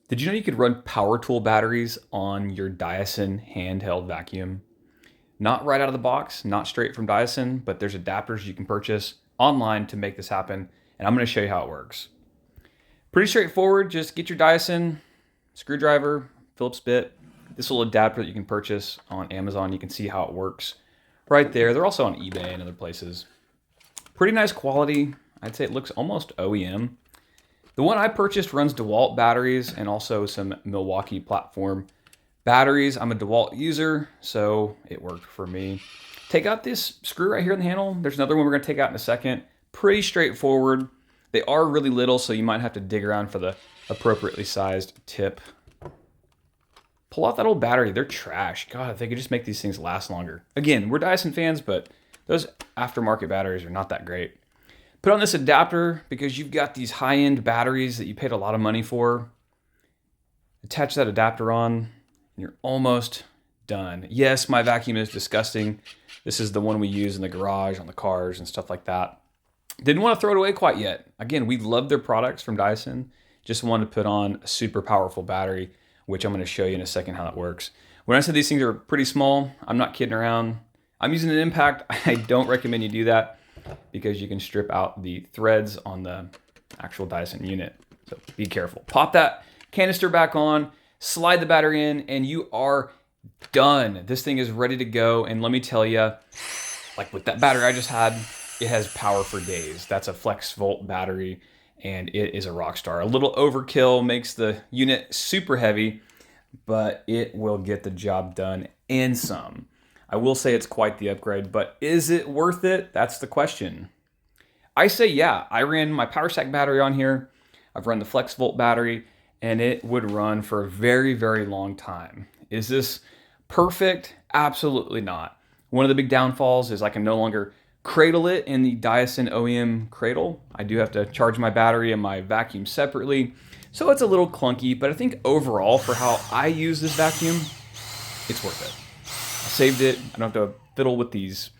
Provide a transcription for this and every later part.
Did you know you could run power tool batteries on your Dyson handheld vacuum? Not right out of the box, not straight from Dyson, but there's adapters you can purchase online to make this happen, and I'm going to show you how it works. Pretty straightforward. Just get your Dyson, screwdriver, Phillips bit, this little adapter that you can purchase on Amazon. You can see how it works right there. They're also on eBay and other places. Pretty nice quality. I'd say it looks almost OEM. The one I purchased runs dewalt batteries and also some Milwaukee platform batteries. I'm a dewalt user, so it worked for me. Take out this screw right here in the handle. There's another one we're going to take out in a second. Pretty straightforward. They are really little, so you might have to dig around for the appropriately sized tip. Pull out that old battery. They're trash. God, if they could just make these things last longer. Again, we're Dyson fans, but those aftermarket batteries are not that great. Put on this adapter because you've got these high-end batteries that you paid a lot of money for. Attach that adapter on, and you're almost done. Yes, my vacuum is disgusting. This is the one we use in the garage, on the cars, and stuff like that. Didn't want to throw it away quite yet. Again, we love their products from Dyson. Just wanted to put on a super powerful battery, which I'm going to show you in a second how that works. When I said these things are pretty small, I'm not kidding around. I'm using an impact. I don't recommend you do that, because you can strip out the threads on the actual Dyson unit. So be careful. Pop that canister back on, slide the battery in, and you are done. This thing is ready to go. And let me tell you, like with that battery I just had, it has power for days. That's a flex volt battery, and it is a rock star. A little overkill makes the unit super heavy, but it will get the job done and some. I will say it's quite the upgrade, but is it worth it? That's the question. I say yeah. I ran my PowerStack battery on here. I've run the Flex Volt battery, and it would run for a very, very long time. Is this perfect? Absolutely not. One of the big downfalls is I can no longer cradle it in the Dyson OEM cradle. I do have to charge my battery and my vacuum separately, so it's a little clunky, but I think overall for how I use this vacuum, it's worth it. I saved it. I don't have to fiddle with these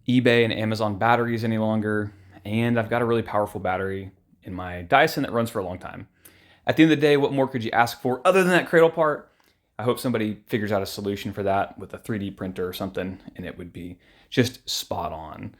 eBay and Amazon batteries any longer. And I've got a really powerful battery in my Dyson that runs for a long time. At the end of the day, what more could you ask for other than that cradle part? I hope somebody figures out a solution for that with a 3D printer or something, and it would be just spot on.